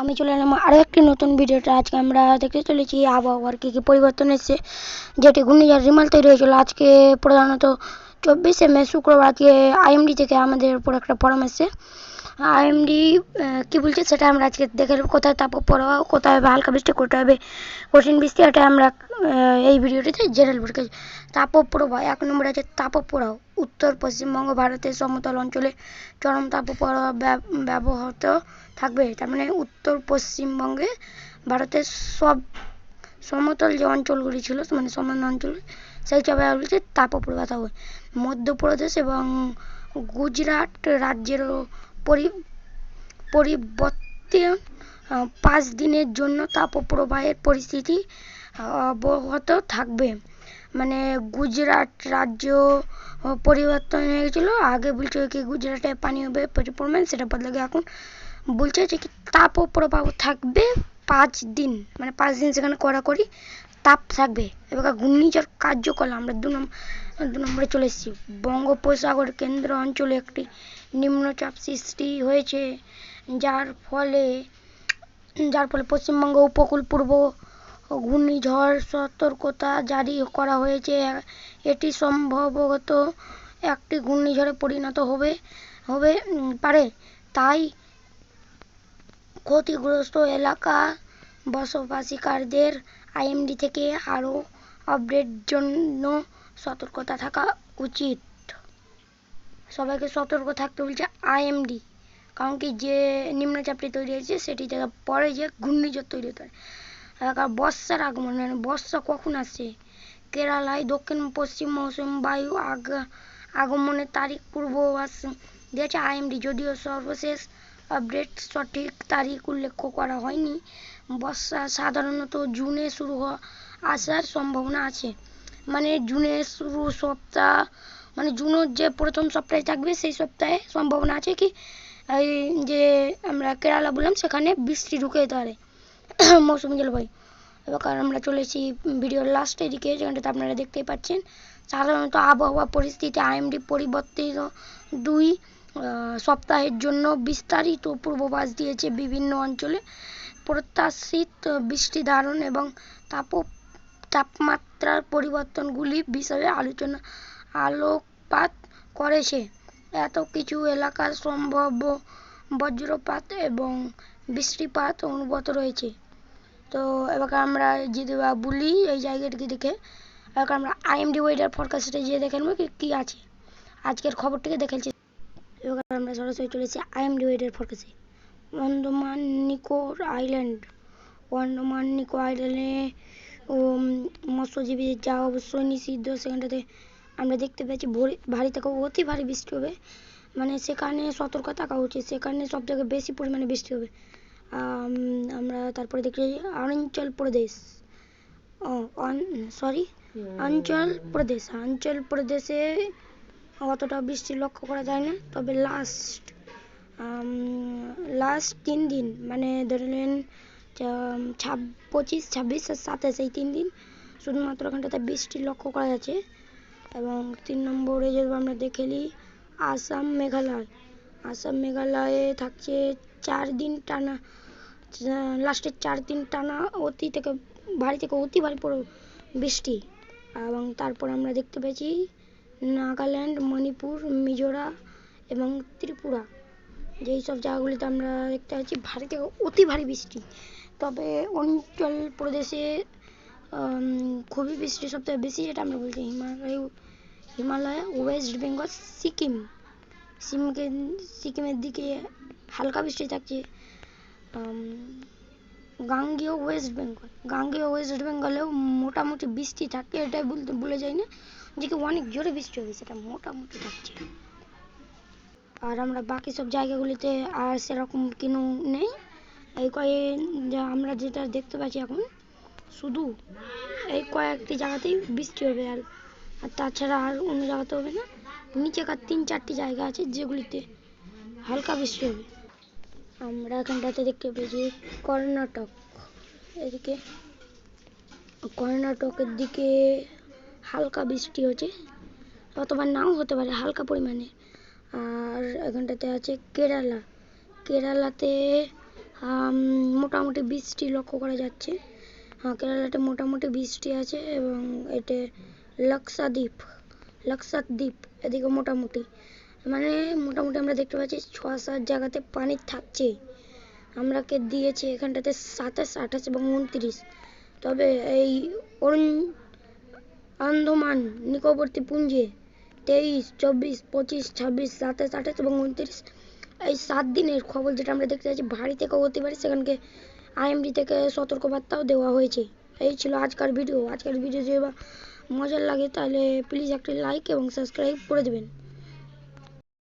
আমি চলে এলাম আরও একটি নতুন ভিডিওতে। আজকে আমরা দেখতে চলেছি আবহাওয়ার কী কী পরিবর্তন এসেছে, যেটি ঘূর্ণিঝড় রিমাল তৈরি হয়েছিল আজকে প্রধানত 24শে মে শুক্রবারকে আইএমডি থেকে আমাদের উপর একটা ফরম এসেছে। আইএমডি কী বলছে সেটা আমরা আজকে দেখে নেব। কোথায় তাপপ্রবাহ, কোথায় হবে হালকা বৃষ্টি, কোথায় হবে কঠিন বৃষ্টি, এটা আমরা এই ভিডিওটিতে জেনে নেব। ঠিক আছে, তাপপ্রবাহ 1 নম্বরে আছে তাপপ্রবাহ। উত্তর পশ্চিমবঙ্গ ভারতের সমতল অঞ্চলে চরম তাপপ্রবাহ ব্যবহৃত থাকবে। তার মানে উত্তর পশ্চিমবঙ্গে ভারতের সব সমতল যে অঞ্চলগুলি ছিল, মানে সমান অঞ্চল, সেই জায়গাগুলিতে তাপপ্রবাহ থাকবে। মধ্যপ্রদেশ এবং গুজরাট রাজ্যেরও পরিবর্তে 5 দিনের জন্য তাপপ্রবাহের পরিস্থিতি অব্যাহত থাকবে। মানে গুজরাট রাজ্য পরিবর্তন হয়ে গেছিলো। আগে বলছে কি গুজরাটে পানি হবে প্রচুর পরিমাণ, সেটা বদলে গিয়ে এখন বলছে যে কি তাপপ্রবাহ থাকবে 5 দিন, মানে 5 দিন সেখানে কড়াকড়ি তাপ থাকবে। এবার ঘূর্ণিঝড় কার্যকলাপ আমরা দু নম্বরে চলে এসেছি। বঙ্গোপসাগর কেন্দ্র অঞ্চলে একটি নিম্নচাপ সৃষ্টি হয়েছে, যার ফলে পশ্চিমবঙ্গ উপকূল পূর্ব ঘূর্ণিঝড় সতর্কতা জারি করা হয়েছে। এটি সম্ভবত একটি ঘূর্ণিঝড়ে পরিণত হবে পারে। তাই ক্ষতিগ্রস্ত এলাকা বসবাসকারীদের আইএমডি থেকে আরও আপডেট জন্য সতর্কতা থাকা উচিত। সবাইকে সতর্ক থাকতে বলছে আইএমডি, কারণ কি যে নিম্নচাপটি তৈরি হয়েছে সেটি থেকে পরে যে ঘূর্ণিঝড় তৈরি হতে পারে। বর্ষার আগমন, মানে বর্ষা কখন আসছে? কেরালায় দক্ষিণ পশ্চিম মৌসুমী বায়ু আগমনের তারিখ পূর্বাভাস দিয়েছে আইএমডি, যদিও সর্বশেষ আপডেট সঠিক তারিখ উল্লেখ করা হয়নি। বর্ষা সাধারণত জুনে শুরু আসার সম্ভাবনা আছে। মানে জুনের শুরু সপ্তাহ, মানে জুনের যে প্রথম সপ্তাহে থাকবে সেই সপ্তাহে সম্ভাবনা আছে কি এই যে আমরা কেরালা বললাম সেখানে বৃষ্টি ঢুকে যেতে পারে মৌসুমী জলবায়ু। এবার আমরা চলেছি ভিডিওর লাস্টের দিকে, যেখানটাতে আপনারা দেখতেই পাচ্ছেন সাধারণত আবহাওয়া পরিস্থিতি আইএমডি পরিবর্তিত 2 সপ্তাহের জন্য বিস্তারিত পূর্বাভাস দিয়েছে। বিভিন্ন অঞ্চলে প্রত্যাশিত বৃষ্টি ধারণ এবং তাপমাত্রার পরিবর্তনগুলি বিষয়ে আলোকপাত করেছে। এত কিছু এলাকার সম্ভাব্য বজ্রপাত এবং বৃষ্টিপাত অনুভূত রয়েছে। তো এবার আমরা যদি বলি এই জায়গাটিকে দেখে, এবার আমরা আইএমডি ওয়েদার ফরকাস্টে গিয়ে দেখে নেব কী আছে, আজকের খবরটিকে দেখেছি। এবার আমরা সরাসরি চলেছি আইএমডি ওয়েদার ফরকাস্টে। আন্দামান নিকো আইল্যান্ডে মৎস্যজীবীদের যাওয়া অবশ্যই নিষিদ্ধ। সেখানটাতে আমরা দেখতে পাচ্ছি ভারী থেকে অতি ভারী বৃষ্টি হবে, মানে সেখানে সতর্ক থাকা উচিত, সেখানে সব থেকে বেশি পরিমাণে বৃষ্টি হবে। আমরা তারপরে দেখি অঞ্চল প্রদেশে অতটা বৃষ্টি লক্ষ্য করা যায় না, তবে লাস্ট 3 দিন, মানে ধরে নেন 25, 26 আর 27 এই 3 দিন শুধুমাত্র ওখানটাতে বৃষ্টি লক্ষ্য করা যাচ্ছে। এবং 3 নম্বরে যদি আমরা দেখে নিই আসাম মেঘালয়ে থাকছে 4 দিন টানা, লাস্টের 4 দিন টানা ভারী থেকে অতি ভারী বৃষ্টি। এবং তারপর আমরা দেখতে পেয়েছি নাগাল্যান্ড, মণিপুর, মিজোরাম এবং ত্রিপুরা, যেই সব জায়গাগুলিতে আমরা দেখতে পাচ্ছি ভারী থেকে অতি ভারী বৃষ্টি। তবে অঞ্চল প্রদেশে খুবই বৃষ্টি সবথেকে বেশি, যেটা আমরা বলছি হিমালয়, ওয়েস্ট বেঙ্গল, সিকিমের দিকে হালকা বৃষ্টি থাকছে। গাঙ্গেয় ওয়েস্ট বেঙ্গলেও মোটামুটি বৃষ্টি থাকে, এটাই বলে যায় না যে কি অনেক জোরে বৃষ্টি হবে, সেটা মোটামুটি থাকছে। আর আমরা বাকি সব জায়গাগুলিতে আর সেরকম কিছু নেই। আমরা যেটা দেখতে পাচ্ছি এখন শুধু এই কয়েকটি জায়গাতেই বৃষ্টি হবে, আর তাছাড়া আর অন্য জায়গাতে হবে না। নিচেকার 3-4টি জায়গা আছে যেগুলিতে হালকা বৃষ্টি হবে। আমরা এখানটাতে দেখতে পেয়েছি কর্ণাটকের দিকে হালকা বৃষ্টি হচ্ছে, অথবা নাও হতে পারে হালকা পরিমাণে। আর এখানটাতে আছে কেরালাতে মোটামুটি বৃষ্টি লক্ষ্য করা যাচ্ছে। কেরালাতে মোটামুটি বৃষ্টি আছে এবং এতে লাক্ষাদ্বীপ এদিকে মোটামুটি আমরা দেখতে পাচ্ছি 6-7 জায়গাতে পানি থাকছে। আমরাকে দিয়েছে এখানটাতে 27, 28 এবং 29। তবে এই আন্দামান নিকোবর দ্বীপপুঞ্জে 23, 24, 25, 26, 27, 28 এবং 29 এই 7 দিনের খবর যেটা আমরা দেখতে পাচ্ছি ভারী থেকেও হতে পারে। সেখানকে আইএমডি থেকে সতর্কবার্তাও দেওয়া হয়েছে। এই ছিল আজকের ভিডিও। যদি মজার লাগে তাহলে প্লিজ একটা লাইক এবং সাবস্ক্রাইব করে দেবেন।